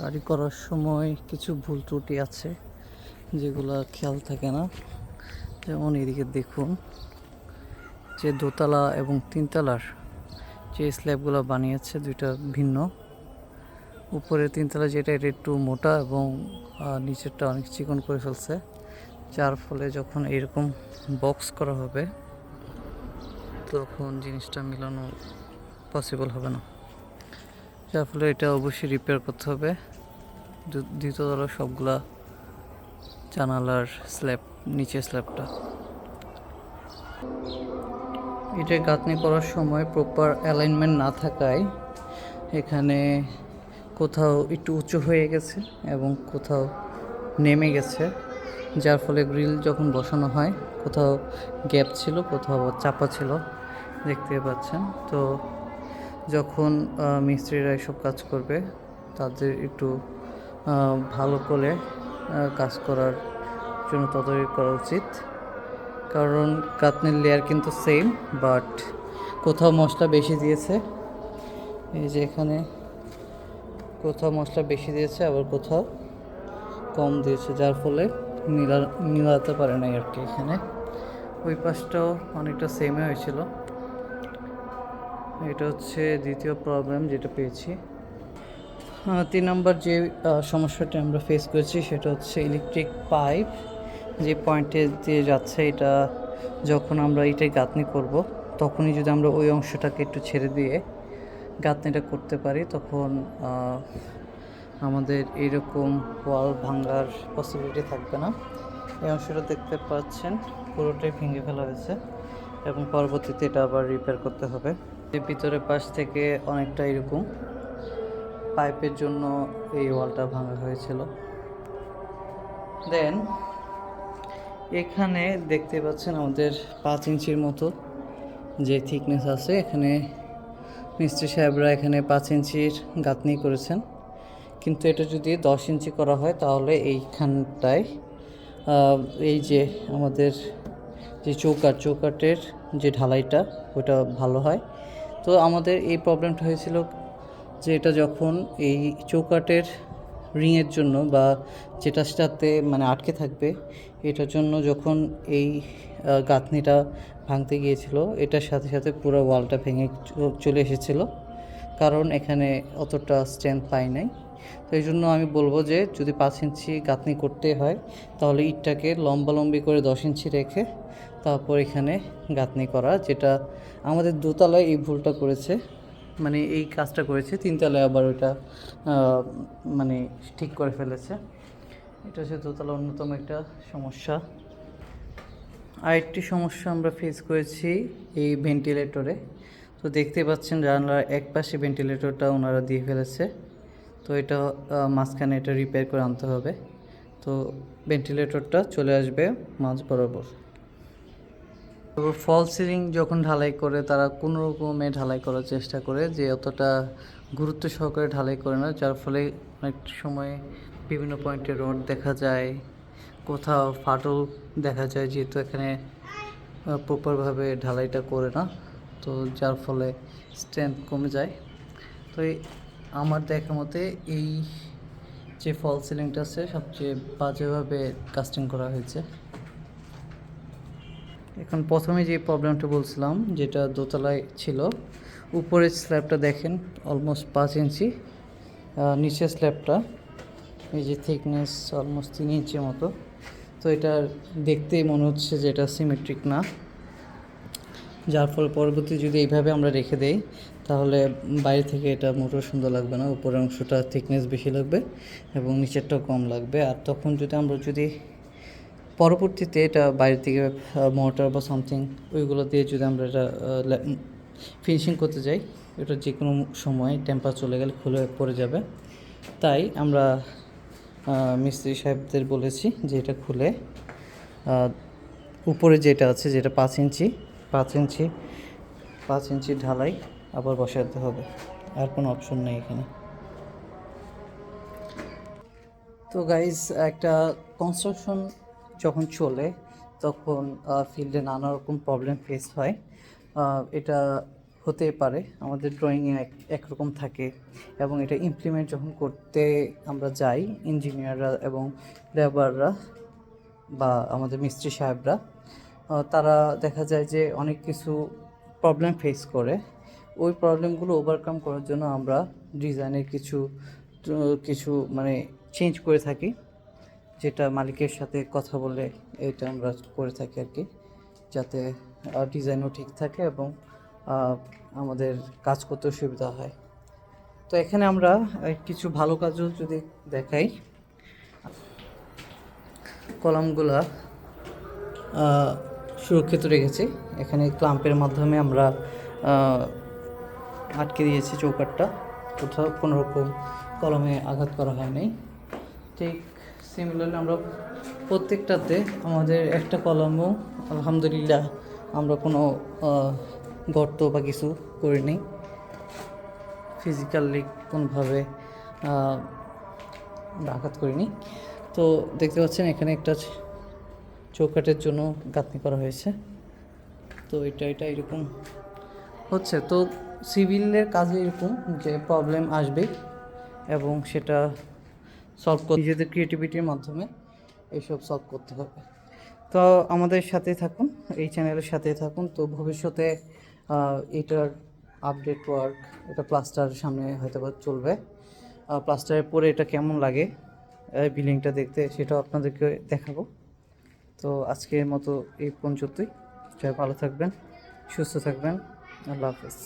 বাড়ি করার সময় কিছু ভুল ত্রুটি আছে যেগুলো খেয়াল থাকে না। যেমন এদিকে দেখুন, যে দোতলা এবং তিনতলার যে স্ল্যাবগুলো বানিয়েছে দুইটা ভিন্ন। উপরে তিনতলা যেটা এটা একটু মোটা এবং নিচেরটা অনেক চিকন করে ফেলছে, যার ফলে যখন এরকম বক্স করা হবে তখন জিনিসটা মিলানো পসিবল হবে না, যার ফলে এটা অবশ্যই রিপেয়ার করতে হবে। দ্বিতীয়তলা সবগুলা জানালার স্ল্যাব, নিচের স্ল্যাবটা এটা গাঁথনি করার সময় প্রপার অ্যালাইনমেন্ট না থাকায় এখানে কোথাও একটু উঁচু হয়ে গেছে এবং কোথাও নেমে গেছে, যার ফলে গ্রিল যখন বসানো হয় কোথাও গ্যাপ ছিল, কোথাও চাপা ছিল, দেখতে পাচ্ছেন। তো যখন মিস্ত্রিরা এসব কাজ করবে তাদের একটু ভালো করে কাজ করার জন্য তদারকি করা উচিত, কারণ গাঁথনির লেয়ার কিন্তু সেম, বাট কোথাও মশলা বেশি দিয়েছে, এই যে এখানে কোথাও মশলা বেশি দিয়েছে আবার কোথাও কম দিয়েছে, যার ফলে মিলাতে পারে নাই আর কি। এখানে ওই পাশটাও অনেকটা সেমই হয়েছিল। এটা হচ্ছে দ্বিতীয় প্রবলেম যেটা পেয়েছি। 3 নম্বর যে সমস্যাটা আমরা ফেস করেছি সেটা হচ্ছে ইলেকট্রিক পাইপ যে পয়েন্টে দিয়ে যাচ্ছে, এটা যখন আমরা এটাই গাঁথনি করব তখনই যদি আমরা ওই অংশটাকে একটু ছেড়ে দিয়ে গাঁথনিটা করতে পারি তখন আমাদের এইরকম ওয়াল ভাঙার পসিবিলিটি থাকবে না। এই অংশটা দেখতে পাচ্ছেন পুরোটাই ভেঙে ফেলা হয়েছে এবং পরবর্তীতে এটা আবার রিপেয়ার করতে হবে। ভিতরের পাশ থেকে অনেকটা এরকম পাইপের জন্য এই ওয়ালটা ভাঙা হয়েছিল। দেন এখানে দেখতে পাচ্ছেন আমাদের 5 ইঞ্চির মতো যে থিকনেস আছে, এখানে মিস্ত্রি সাহেবরা এখানে 5 ইঞ্চির গাঁথনি করেছেন, কিন্তু এটা যদি 10 ইঞ্চি করা হয় তাহলে এইখানটায় এই যে আমাদের যে চৌকাটের যে ঢালাইটা ওটা ভালো হয়। তো আমাদের এই প্রবলেমটা হয়েছিল যে এটা যখন এই চৌকাটের রিংয়ের জন্য বা যেটার সাথে মানে আটকে থাকবে এটার জন্য যখন এই গাঁথনিটা ভাঙতে গিয়েছিল এটার সাথে সাথে পুরো ওয়ালটা ভেঙে চলে এসেছিল, কারণ এখানে অতটা স্ট্রেংথ পাই নাই। তো এই জন্য আমি বলবো যে যদি 5 ইঞ্চি গাঁথনি করতে হয় তাহলে ইটটাকে লম্বালম্বি করে 10 ইঞ্চি রেখে তারপর এখানে গাঁথনি করা, যেটা আমাদের দোতলায় এই ভুলটা করেছে, মানে এই কাজটা করেছে, তিনতলায় আবার ওইটা মানে ঠিক করে ফেলেছে। এটা হচ্ছে দোতলা অন্যতম একটা সমস্যা। আরেকটি সমস্যা আমরা ফেস করেছি এই ভেন্টিলেটরে। তো দেখতে পাচ্ছেন জানলার এক পাশে ভেন্টিলেটরটা ওনারা দিয়ে ফেলেছে, তো এটা মাঝখানে এটা রিপেয়ার করে আনতে হবে। তো ভেন্টিলেটরটা চলে আসবে মাঝ বরাবর। তারপর ফল সিলিং যখন ঢালাই করে তারা কোনো রকমে ঢালাই করার চেষ্টা করে, যে অতটা গুরুত্ব সহকারে ঢালাই করে না, যার ফলে অনেক সময় বিভিন্ন পয়েন্টে রড দেখা যায়, কোথাও ফাটল দেখা যায়, যেহেতু এখানে প্রপারভাবে ঢালাইটা করে না, তো যার ফলে স্ট্রেংথ কমে যায়। তো আমার দেখা মতে এই যে ফল সিলিংটা আছে সবচেয়ে বাজেভাবে কাস্টিং করা হয়েছে। এখন প্রথমে যে প্রবলেমটা বলছিলাম যেটা দোতলায় ছিল, উপরের স্ল্যাবটা দেখেন অলমোস্ট 5 ইঞ্চি, নিচের স্ল্যাবটা এই যে থিকনেস অলমোস্ট 3 ইঞ্চির মতো। তো এটা দেখতেই মনে হচ্ছে যে এটা সিমেট্রিক না, যার ফলে পরবর্তী যদি এইভাবে আমরা রেখে দেই তাহলে বাইরে থেকে এটা মোটেও সুন্দর লাগবে না, উপরের অংশটা থিকনেস বেশি লাগবে এবং নিচেরটাও কম লাগবে। আর তখন যদি পরবর্তীতে এটা বাইরে থেকে মোটর বা সামথিং ওইগুলো দিয়ে যদি আমরা এটা ফিনিশিং করতে যাই, এটা যে কোনো সময় টেম্পার চলে গেলে খুলে পড়ে যাবে। তাই আমরা মিস্ত্রি সাহেবদের বলেছি যে এটা খুলে উপরে যেটা আছে যেটা 5 ইঞ্চি ঢালাই আবার বসাতে হবে, আর কোনো অপশন নেই এখানে। তো গাইজ, একটা কনস্ট্রাকশন যখন চলে তখন ফিল্ডে নানা রকম প্রবলেম ফেস হয়। এটা হতে পারে, আমাদের ড্রয়িংয়ে একরকম থাকে, এবং এটা ইমপ্লিমেন্ট যখন করতে আমরা যাই, ইঞ্জিনিয়াররা এবং লেবাররা বা আমাদের মিস্ত্রি সাহেবরা, তারা দেখা যায় যে অনেক কিছু প্রবলেম ফেস করে। ওই প্রবলেমগুলো ওভারকাম করার জন্য আমরা ডিজাইনের কিছু মানে চেঞ্জ করে থাকি, যেটা মালিকের সাথে কথা বলে এটা আমরা করে থাকি আর কি, যাতে ডিজাইনও ঠিক থাকে এবং আমাদের কাজ করতে সুবিধা হয়। তো এখানে আমরা কিছু ভালো কাজও যদি দেখাই, কলামগুলা সুরক্ষিত রেখেছি। এখানে ক্লাম্পের মাধ্যমে আমরা আটকে দিয়েছি চৌকাঠটা, কোথাও কোনো রকম কলমে আঘাত করা হয় নাই। ঠিক সিমিলারলি আমরা প্রত্যেকটাতে আমাদের একটা কলমও আলহামদুলিল্লাহ আমরা কোনো গর্ত বা কিছু করিনি, ফিজিক্যালি কোনোভাবে আমরা আঘাত করিনি। তো দেখতে পাচ্ছেন এখানে একটা চৌকাঠের জন্য গাঁথনি করা হয়েছে। তো এটা এরকম হচ্ছে। তো সিভিলের কাজে এরকম যে প্রবলেম আসবেই, এবং সেটা সলভ করতে নিজেদের ক্রিয়েটিভিটির মাধ্যমে এইসব সলভ করতে হবে। তো আমাদের সাথে থাকুন, এই চ্যানেলের সাথে থাকুন। তো ভবিষ্যতে এটার আপডেট ওয়ার্ক, এটা প্লাস্টার সামনে হয়তো বা চলবে, প্লাস্টারের পরে এটা কেমন লাগে বিল্ডিংটা দেখতে, সেটাও আপনাদেরকে দেখাবো। তো আজকের মতো এই পর্যন্তই। সবাই ভালো থাকবেন, সুস্থ থাকবেন। আল্লাহ হাফেজ।